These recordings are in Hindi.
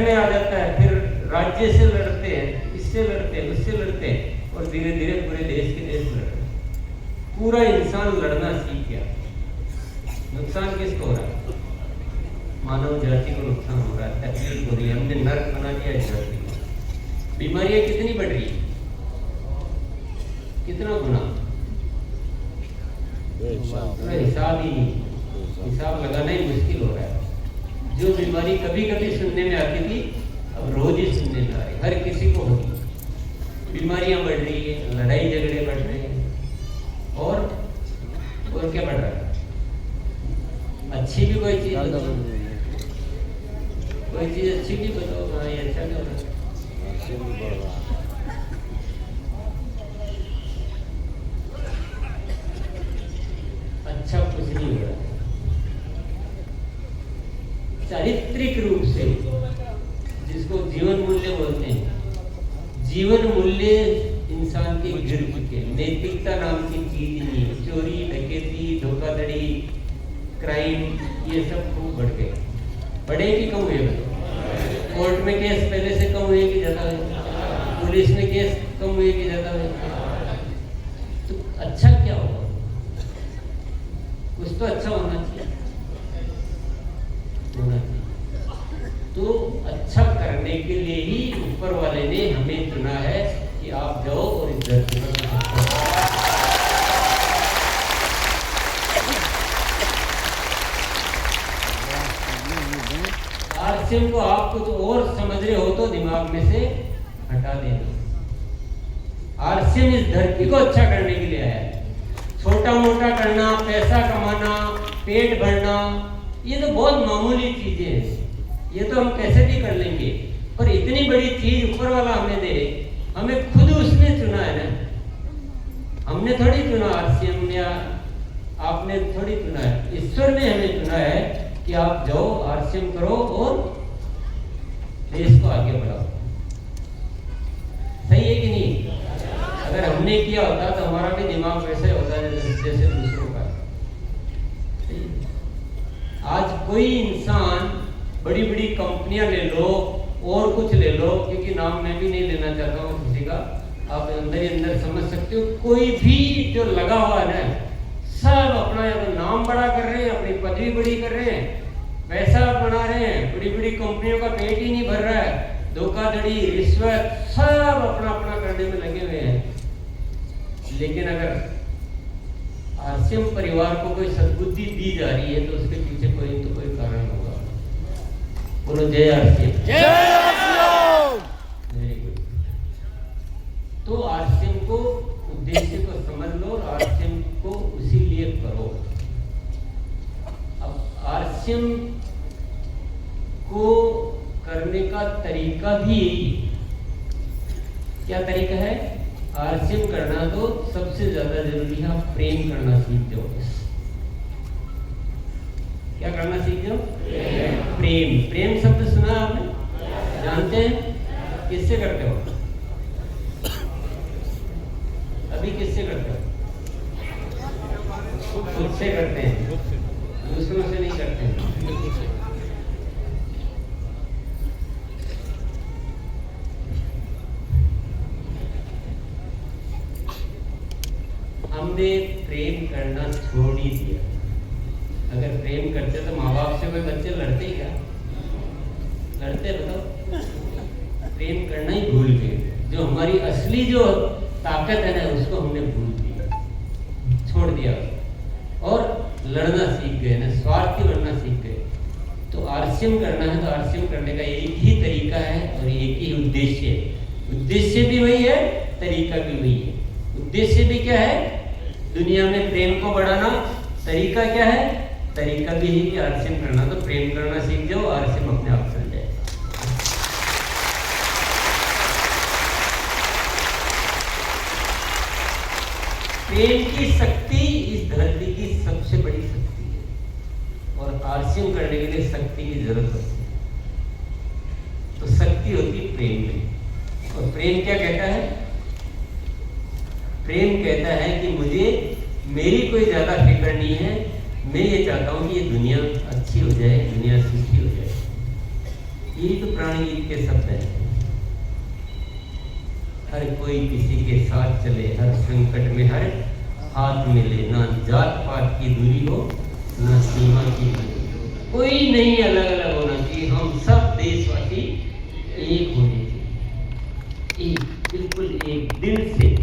में आ जाता है, फिर राज्य से लड़ते हैं, इससे लड़ते हैं, उससे लड़ते हैं, और धीरे धीरे पूरे देश के देश लड़ते हैं। पूरा इंसान लड़ना सीख गया। नुकसान किसको हो रहा है? मानव जाति को नुकसान हो रहा है, तकलीफ हो रही है, हमने नर्क बना दिया इस धरती को। बीमारियां कितनी बढ़ रही है, कितना गुना, हिसाब ही नहीं, हिसाब लगाना ही मुश्किल हो रहा है। जो बीमारी कभी कभी सुनने में आती थी, अब रोज ही सुनने में आ रही, हर किसी को होगी। बीमारियां बढ़ रही है, लड़ाई झगड़े बढ़ रहे हैं, और क्या बढ़ रहा है? अच्छी भी कोई चीज बताओ, कोई चीज अच्छी भी बताओ। हाँ, ये अच्छा क्या हो रहा है? अच्छा कुछ नहीं हो रहा। चारित्रिक रूप से, जिसको जीवन मूल्य बोलते हैं, जीवन मूल्य इंसान के गिर चुके। नैतिकता नाम की चीज नहीं है। चोरी, डकैती, धोखाधड़ी, क्राइम, ये सब खूब बढ़ गए। बढ़े कि कम हुए? कोर्ट में केस पहले से कम हुए कि ज्यादा हुए? पुलिस में केस कम हुए कि ज्यादा हुए? तो अच्छा क्या होगा? कुछ तो अच्छा होना चाहिए, होना चाहिए। तो अच्छा करने के लिए ही ऊपर वाले ने हमें चुना है कि आप जाओ और इस धरती पर। आरसीएम को आप कुछ और समझ रहे हो तो दिमाग में से हटा देना। आरसीएम इस धरती को अच्छा करने के लिए आया है। छोटा मोटा करना, पैसा कमाना, पेट भरना, ये तो बहुत मामूली चीजें हैं, ये तो हम कैसे भी कर लेंगे। पर इतनी बड़ी चीज ऊपर वाला हमें दे, हमें खुद उसने चुना है ना, हमने थोड़ी चुना। आरसीएम या आपने थोड़ी चुना है, ईश्वर ने हमें चुना है कि आप जाओ, आरसीएम करो और देश को आगे बढ़ाओ। सही है कि नहीं? अगर हमने किया होता तो हमारा भी दिमाग वैसे होता है जैसे दूसरों का। आज कोई इंसान, बड़ी बड़ी कंपनियां ले लो और कुछ ले लो, क्योंकि नाम मैं भी नहीं लेना चाहता हूँ किसी का, आप अंदर ही अंदर समझ सकते हो। कोई भी जो लगा हुआ है ना, सब अपना नाम बड़ा कर रहे हैं, अपनी पदवी बड़ी कर रहे हैं, पैसा बना रहे हैं, बड़ी बड़ी कंपनियों का पेट ही नहीं भर रहा है, धोखाधड़ी, रिश्वत, सब अपना अपना करने में लगे हुए हैं। लेकिन अगर आरसीएम परिवार को कोई सद्बुद्धि दी जा रही है तो उसके पीछे कोई तो कोई कारण होगा। बोलो जय आरसीएम। जय आरसीएम। Very good. तो आरसीएम को, उद्देश्य को समझ लो, आरसीएम को उसी लिए करो। अब आरसीएम को करने का तरीका भी यही। क्या तरीका है? आरसीएम करना तो सबसे ज्यादा जरूरी है, प्रेम करना सीख जाओ। क्या करना सीख जाओ? प्रेम। प्रेम शब्द सुना आपने? जानते हैं? किससे करते हो? अभी किससे करते हो? खुद से करते हैं, दूसरों से नहीं करते हैं। हमने प्रेम करना छोड़ ही दिया। अगर प्रेम करते तो माँ बाप से कोई बच्चे लड़ते ही क्या? लड़ते? बताओ। प्रेम करना ही भूल गए। जो हमारी असली जो ताकत है ना, उसको हमने भूल दिया, छोड़ दिया और लड़ना सीख गए ना, स्वार्थी बनना सीख गए। तो आरसीएम करना है तो आरसीएम करने का एक ही तरीका है और एक ही उद्देश्य है। उद्देश्य भी वही है, तरीका भी वही है। उद्देश्य भी क्या है? दुनिया में प्रेम को बढ़ाना। तरीका क्या है? तरीका भी है कि आरसीएम करना, तो प्रेम करना सीख जाओ, आरसीएम अपने आप चल जाए। प्रेम की शक्ति इस धरती की सबसे बड़ी शक्ति है और आरसीएम करने के लिए शक्ति की जरूरत होती है। तो शक्ति होती है प्रेम में। और प्रेम क्या कहता है? प्रेम कहता है कि मुझे मेरी कोई ज्यादा फिक्र नहीं है, मैं ये चाहता हूं कि ये दुनिया अच्छी हो जाए, दुनिया सुखी हो जाए। यही तो प्राणी गीत के शब्द हैं। हर कोई किसी के साथ चले, हर संकट में हर हाथ मिले, ना जात पात की दूरी हो ना सीमा की दूरी हो, कोई नहीं अलग अलग होना चाहिए, हम सब देशवासी एक होने चाहिए, एक, बिल्कुल एक दिल से।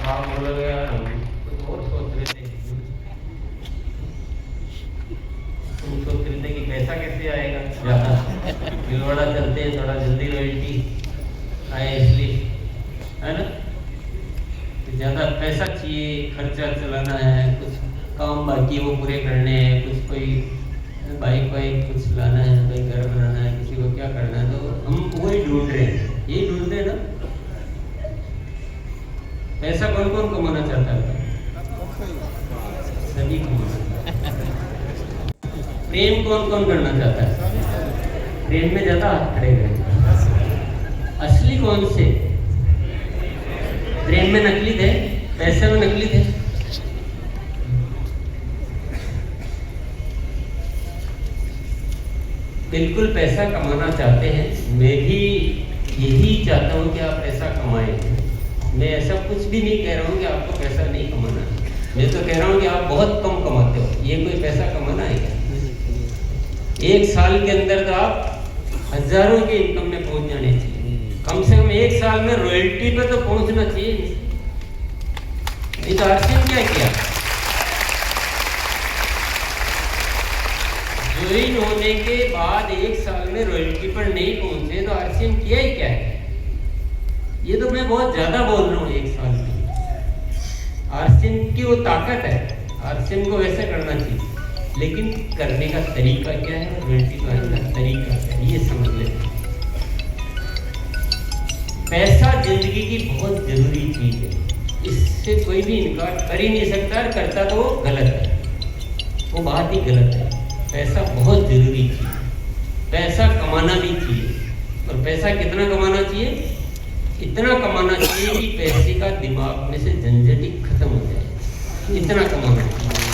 आप बोलोगे यार हम कुछ और सोच रहे थे, तुम सोच रहे थे कि पैसा कैसे आएगा ज्यादा, भिलवाड़ा चलते हैं थोड़ा जल्दी रॉयल्टी आए इसलिए, है ना, तो ज्यादा पैसा चाहिए, खर्चा चलाना है, कुछ काम बाकी वो पूरे करने हैं, कुछ कोई बाइक वाइक कुछ लाना है, कोई घर बनाना है, किसी को क्या करना है, तो हम वही ढूंढ रहे हैं, यही ढूंढ रहे हैं ना। पैसा कौन कौन कमाना चाहता है? सभी कमाना चाहता है। प्रेम कौन कौन करना चाहता है? प्रेम में ज्यादा हाथ खड़े हैं। असली कौन से? प्रेम में नकली थे, पैसे में नकली थे। बिल्कुल पैसा कमाना चाहते हैं, मैं भी यही चाहता हूँ कि आप पैसा कमाएं। मैं ऐसा कुछ भी नहीं कह रहा हूँ कि आपको पैसा नहीं कमाना है, मैं तो कह रहा हूँ कि आप बहुत कम कमाते हो, ये कोई पैसा कमाना है क्या? एक साल के अंदर तो आप हजारों के इनकम में पहुंच जाने चाहिए, कम से कम एक साल में रॉयल्टी पे तो पहुंचना चाहिए। नहीं तो आरसीएम क्या किया? ज्वाइन होने के बाद एक साल में रॉयल्टी पर नहीं पहुंचे तो आरसीएम किया ही क्या है? ये तो मैं बहुत ज्यादा बोल रहा हूँ, एक साल में आरसीएम की वो ताकत है, आरसीएम को वैसे करना चाहिए, लेकिन करने का तरीका क्या है, रॉयल्टी पाने का तरीका क्या है, ये समझ लेते। पैसा जिंदगी की बहुत जरूरी चीज है, इससे कोई भी इनकार कर ही नहीं सकता, करता तो वो गलत है, वो बात ही गलत है। पैसा बहुत जरूरी चीज है, पैसा कमाना भी चाहिए, और पैसा कितना कमाना चाहिए? इतना कमाना चाहिए कि पैसे का दिमाग में से झंझट ही खत्म हो जाए, इतना कमाना चाहिए।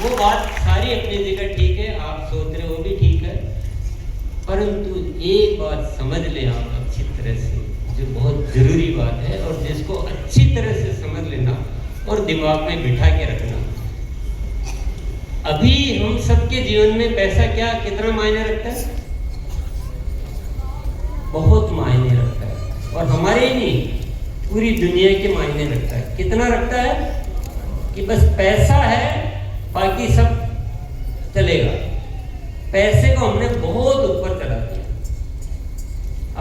वो बात सारी अपनी जगह ठीक है, आप सोच रहे हो भी ठीक है, परंतु एक बात समझ लें आप अच्छी तरह से, जो बहुत जरूरी बात है, और जिसको अच्छी तरह से समझ लेना और दिमाग में बिठा के रखना। अभी हम सबके जीवन में पैसा क्या कितना मायने रखता है? बहुत मायने रखता है, और हमारे ही नहीं, पूरी दुनिया के मायने रखता है। कितना रखता है? कि बस पैसा है, बाकी सब चलेगा। पैसे को हमने बहुत ऊपर चढ़ा दिया,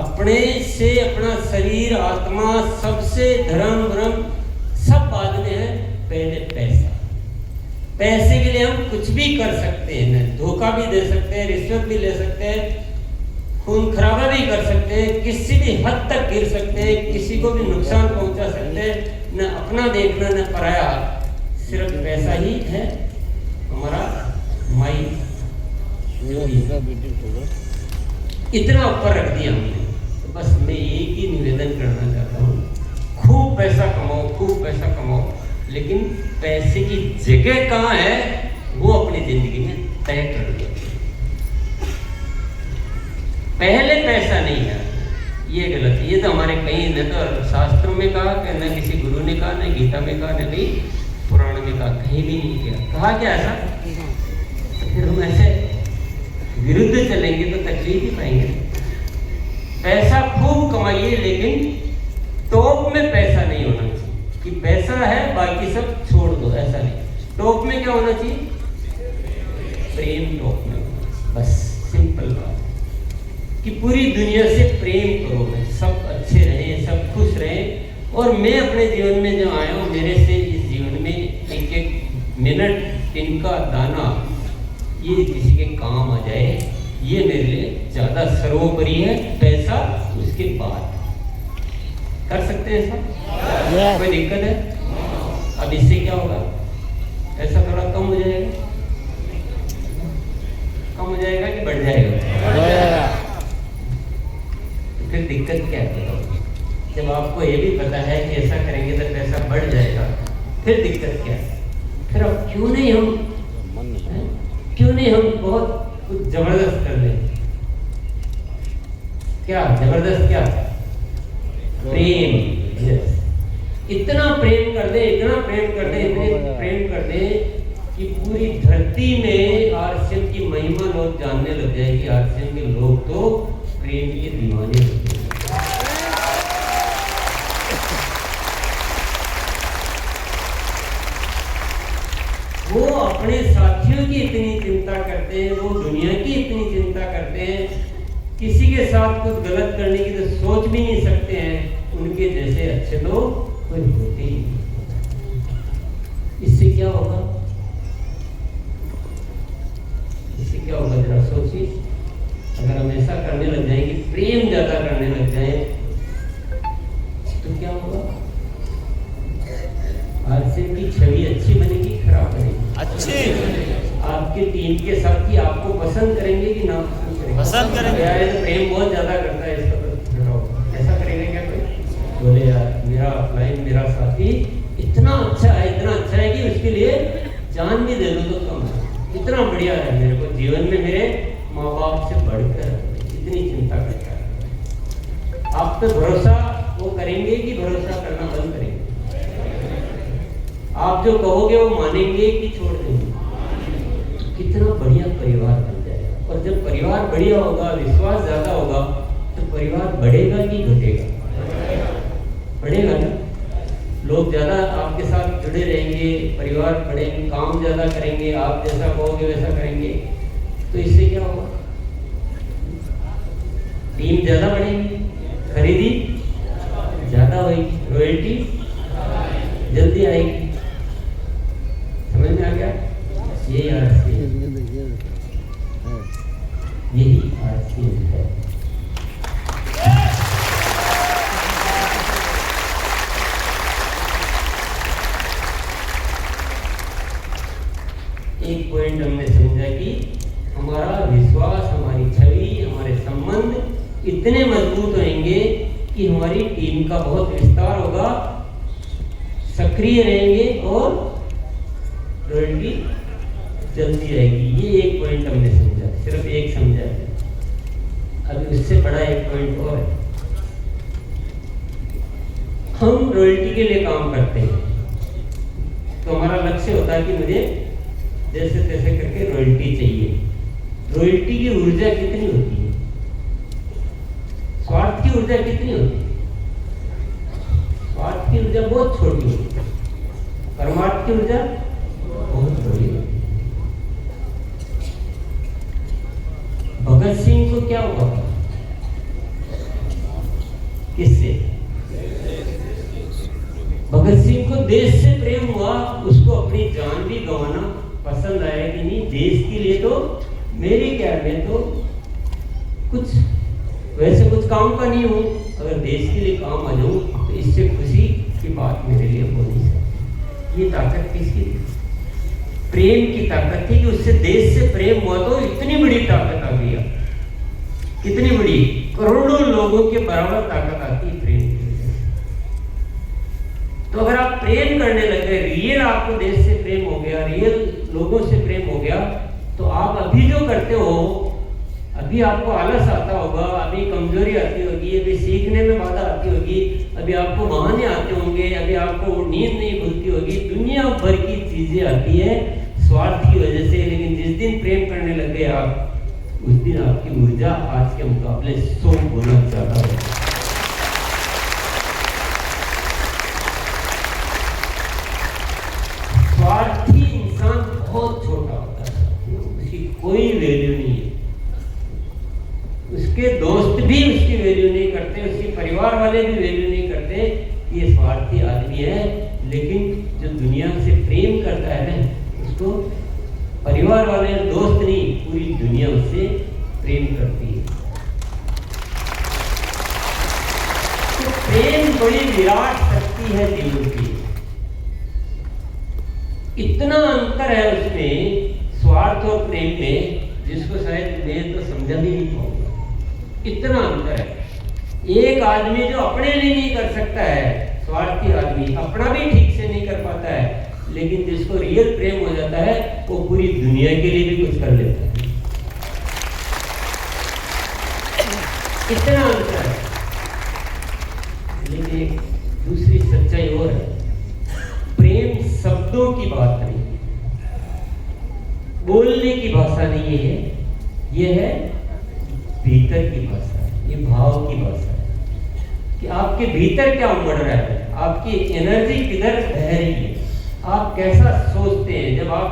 अपने से अपना शरीर आत्मा सबसे धर्म भ्रम सब बाद में है, पहले पैसा। पैसे के लिए हम कुछ भी कर सकते हैं, धोखा भी दे सकते हैं, रिश्वत भी ले सकते हैं, खून खराबा भी कर सकते हैं, किसी भी हद तक गिर सकते हैं, किसी को भी नुकसान पहुंचा सकते हैं, न अपना देखना न पराया, सिर्फ पैसा ही है हमारा माइंड। इतना ऊपर रख दिया हमने। तो बस मैं एक ही निवेदन करना चाहता हूँ, खूब पैसा कमाओ, खूब पैसा कमाओ, लेकिन पैसे की जगह कहाँ है वो अपनी जिंदगी में तय कर दो। पहले पैसा नहीं है, ये गलत है। ये तो हमारे कहीं न तो शास्त्रों में कहा, न किसी गुरु ने कहा, न गीता में कहा, न कहीं पुराण में कहा, कहीं भी नहीं किया। कहा क्या ऐसा? तो फिर हम ऐसे विरुद्ध चलेंगे तो तकलीफ ही पाएंगे। पैसा खूब कमाइए, लेकिन टॉप में पैसा नहीं होना चाहिए कि पैसा है बाकी सब छोड़ दो, ऐसा नहीं। टॉप में क्या होना चाहिए? प्रेम टॉप में, बस सिंपल बात कि पूरी दुनिया से प्रेम करो, सब अच्छे रहें, सब खुश रहें। और मैं अपने जीवन में जो आया हूँ, मेरे से इस जीवन में एक एक मिनट, तिनका दाना ये किसी के काम आ जाए, ये मेरे लिए ज्यादा सर्वोपरि है, पैसा उसके बाद। कर सकते हैं ऐसा? कोई दिक्कत है? अब इससे क्या होगा? पैसा थोड़ा कम हो जाएगा, कम हो जाएगा कि बढ़ जाएगा? तो फिर दिक्कत क्या है? जब आपको ये भी पता है कि ऐसा करेंगे तो पैसा बढ़ जाएगा, फिर दिक्कत क्या है? फिर अब क्यों नहीं हम बहुत कुछ जबरदस्त कर लें? क्या जबरदस्त? क्या प्रेम? यस, इतना प्रेम कर दे, इतना प्रेम कर दे, इतने प्रेम कर दे कि पूरी धरती में आरसीएम की महिमा लोग जानने लग जाए कि आरसीएम के लोग तो प्रेम के दीवाने होते हैं। वो अपने साथियों की इतनी चिंता करते हैं, वो दुनिया की इतनी चिंता करते हैं, किसी के साथ कुछ गलत करने की तो सोच भी नहीं सकते हैं। उनके जैसे अच्छे लोग कोई होते ही नहीं। इससे क्या होगा? इससे क्या होगा जरा सोचिए। अगर हम ऐसा करने लग जाएंगे, प्रेम ज्यादा करने लग जाए, तो क्या होगा? आरसीएम की छवि अच्छी बनेगी, खराब बनेगी? अच्छी। आपकी टीम के साथी आपको पसंद करेंगे कि ना पसंद करेंगे? पसंद करेंगे। यार ये तो प्रेम बहुत ज्यादा करता है, इसका तो हटाओ। ऐसा करेंगे क्या कोई? बोले यार मेरा अपलाइन, मेरा साथी इतना अच्छा है, इतना अच्छा है कि उसके लिए जान भी दे दो तो कम है, इतना बढ़िया है, मेरे को जीवन में मेरे माँ बाप से बढ़कर इतनी चिंता करता है। आप पे भरोसा वो करेंगे कि भरोसा करना बंद करेंगे? आप जो कहोगे वो मानेंगे कि छोड़ देंगे? कितना बढ़िया परिवार बन जाएगा। और जब परिवार बढ़िया होगा, विश्वास ज्यादा होगा, तो परिवार बढ़ेगा कि घटेगा? बढ़ेगा ना। लोग ज्यादा आपके साथ जुड़े रहेंगे, परिवार बढ़ेंगे, काम ज्यादा करेंगे, आप जैसा कहोगे वैसा करेंगे, तो इससे क्या होगा? टीम ज्यादा बढ़ेगी, खरीदी ज्यादा होगी, रॉयल्टी जल्दी आएगी। समझ में आ गया? यही आरसीएम है। एक पॉइंट हमने समझा कि हमारा विश्वास, हमारी छवि, हमारे संबंध इतने मजबूत होंगे कि हमारी टीम का बहुत विस्तार होगा, सक्रिय रहेंगे और रॉयल्टी जल्दी आएगी। ये एक पॉइंट हमने समझा, सिर्फ एक समझा है। अभी उससे बड़ा एक पॉइंट और है। हम रॉयल्टी के लिए काम करते हैं, तो हमारा लक्ष्य होता है कि मुझे जैसे तैसे करके रॉयल्टी चाहिए। रॉयल्टी की ऊर्जा कितनी होती है? स्वार्थ की ऊर्जा कितनी होती है? स्वार्थ की ऊर्जा बहुत छोटी होती है, परमार्थ की ऊर्जा बहुत बड़ी होती है। भगत सिंह को क्या हुआ? किससे? भगत सिंह को देश से प्रेम हुआ, उसको अपनी जान भी गंवाना पसंद आया कि नहीं, देश के लिए तो मेरे क्या, मैं तो कुछ वैसे कुछ काम का नहीं हूँ, अगर देश के लिए काम आ जाऊँ तो इससे खुशी की बात मेरे लिए हो नहीं सकती। ये ताकत किसकी थी? प्रेम की ताकत थी कि उससे देश से प्रेम हुआ तो इतनी बड़ी ताकत आ गई। कितनी बड़ी? करोड़ों लोगों के बराबर ताकत आती है प्रेम की वजह से। तो अगर आप प्रेम करने लगे, रियल आपको देश से प्रेम हो गया, रियल लोगों से प्रेम हो गया, तो आप अभी जो करते हो, अभी आपको आलस आता होगा, अभी कमजोरी आती होगी, अभी सीखने में बाधा आती होगी, अभी आपको बहाने आते होंगे, अभी आपको नींद नहीं खुलती होगी, दुनिया भर की चीजें आती है स्वार्थ की वजह से। लेकिन जिस दिन प्रेम करने लग गए आप, उस दिन आपकी ऊर्जा आज के मुकाबले 100 गुना ज्यादा है। स्वार्थी इंसान बहुत छोटा होता है, उसकी कोई वैल्यू नहीं है, उसके दोस्त भी उसकी वैल्यू नहीं करते, उसके परिवार वाले भी वैल्यू नहीं करते। ये स्वार्थी आदमी है। लेकिन जो दुनिया से प्रेम करता है ना, उसको परिवार वाले, दोस्त नहीं, पूरी दुनिया उससे प्रेम करती है। तो प्रेम बड़ी विराट शक्ति है जीवन की। इतना अंतर है उसमें, स्वार्थ और प्रेम में, जिसको शायद मैं तो समझा भी नहीं पाऊंगा। इतना अंतर है। एक आदमी जो अपने लिए नहीं कर सकता है, स्वार्थी आदमी अपना भी ठीक से नहीं कर पाता है, लेकिन जिसको रियल प्रेम हो जाता है वो पूरी दुनिया के लिए भी कुछ कर लेता है। कितना अंतर है। लेकिन एक दूसरी सच्चाई और है, प्रेम शब्दों की बात नहीं है, बोलने की भाषा नहीं है, ये है भीतर की भाषा, ये भाव की भाषा है कि आपके भीतर क्या उमड़ रहा है, आपकी एनर्जी किधर बह रही है, आप कैसा सोचते हैं। जब आप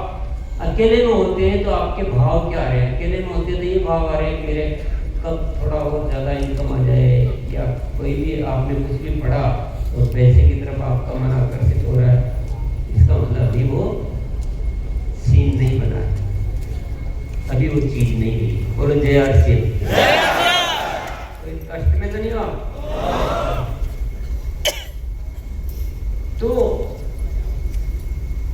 अकेले में होते हैं तो आपके भाव क्या आ रहे हैं, अकेले में होते हैं तो ये भाव आ रहे हैं कि मेरे कब थोड़ा और ज़्यादा इनकम आ जाए, या कोई भी आपने कुछ भी पढ़ा और पैसे की तरफ आपका मन आकर्षित हो रहा है, इसका मतलब अभी वो सीन नहीं बना है, अभी वो चीज नहीं गई। बोलो जय आरसी। कोई कष्ट में तो नहीं हो आप? तो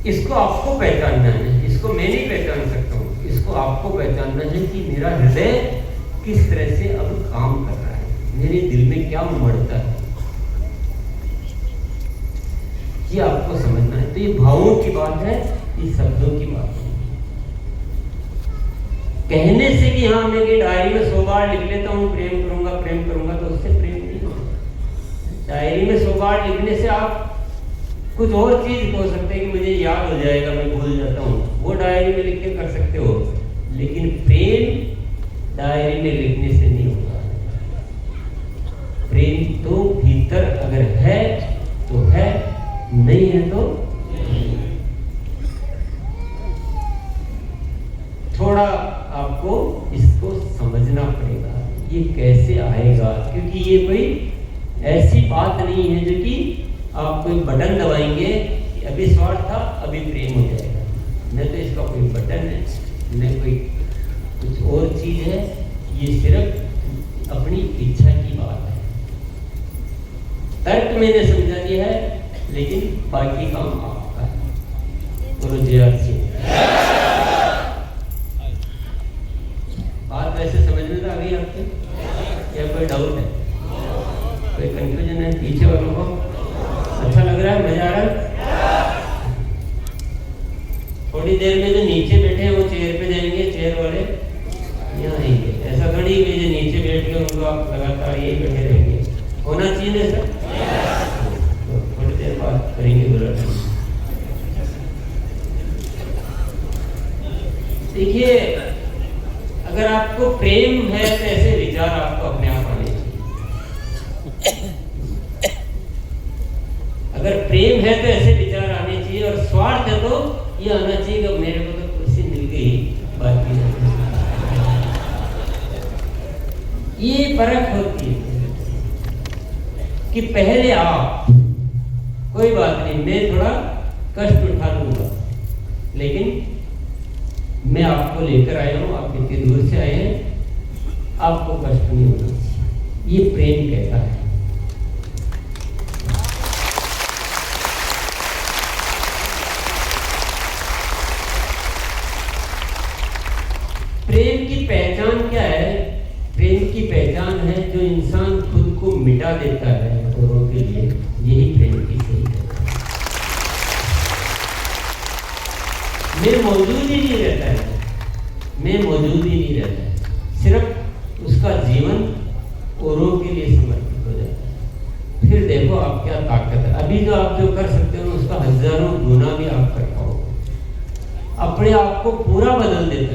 इसको आपको पहचानना है, इसको मैं नहीं पहचान सकता हूँ, इसको आपको पहचानना है कि मेरा हृदय किस तरह से अब काम कर रहा है, मेरे दिल में क्या उमड़ता है, ये आपको समझना है। तो ये भावों की बात है, ये शब्दों की बात है। कहने से कि हाँ मैं ये डायरी में 100 बार लिख लेता हूँ प्रेम करूंगा, तो उससे प्रेम नहीं होगा। डायरी में 100 बार लिखने से आप कुछ और चीज हो सकते हैं कि मुझे याद हो जाएगा, मैं भूल जाता हूँ, वो डायरी में लिख के कर सकते हो, लेकिन प्रेम डायरी में लिखने से नहीं होगा। प्रेम तो भीतर अगर है तो है, नहीं है तो थोड़ा आपको इसको समझना पड़ेगा, ये कैसे आएगा, क्योंकि ये कोई ऐसी बात नहीं है जो कि आप कोई बटन दबाएंगे कि अभी स्वार्थ था अभी प्रेम हो जाएगा। न तो इसका कोई बटन है, न कोई कुछ और चीज है, ये सिर्फ अपनी इच्छा की बात है। तर्क मैंने समझा दिया है, लेकिन बाकी काम आपका है। बोलो जय आरसी। बात वैसे समझ में आ गई आपके, या कोई डाउट है, कोई कंफ्यूजन है पीछे वालों को? अच्छा लग रहा है, मजा आ रहा है? थोड़ी देर में जो नीचे बैठे हैं वो चेयर पे जाएंगे, चेयर वाले यहाँ आएंगे। ऐसा थोड़ी है जो नीचे बैठ के उनको आप लगातार यही बैठे रहेंगे, होना चाहिए सर। तो थोड़ी देर बाद करेंगे बुलाना। देखिए, अगर आपको प्रेम है तो ऐसे विचार आपको अपने आप आने चाहिए। अगर प्रेम है तो ऐसे विचार आने चाहिए, और स्वार्थ है तो ये आना चाहिए कि मेरे को तो कुर्सी मिल गई, बाकी ये फर्क होती है कि पहले आप, कोई बात नहीं मैं थोड़ा कष्ट उठा लूंगा, लेकिन मैं आपको लेकर आया हूं, आप इतनी दूर से आए हैं, आपको कष्ट नहीं होना चाहिए, ये प्रेम कहता है। प्रेम की पहचान क्या है? प्रेम की पहचान है जो इंसान खुद को मिटा देता है औरों के लिए, यही प्रेम की सही है। मैं मौजूद ही नहीं रहता है, मैं मौजूद ही नहीं रहता है, सिर्फ उसका जीवन औरों के लिए समर्पित हो जाता है। फिर देखो आप क्या ताकत है। अभी जो आप जो कर सकते हो उसका हजारों गुना भी आप कर पाओगे, अपने आप को पूरा बदल देता है।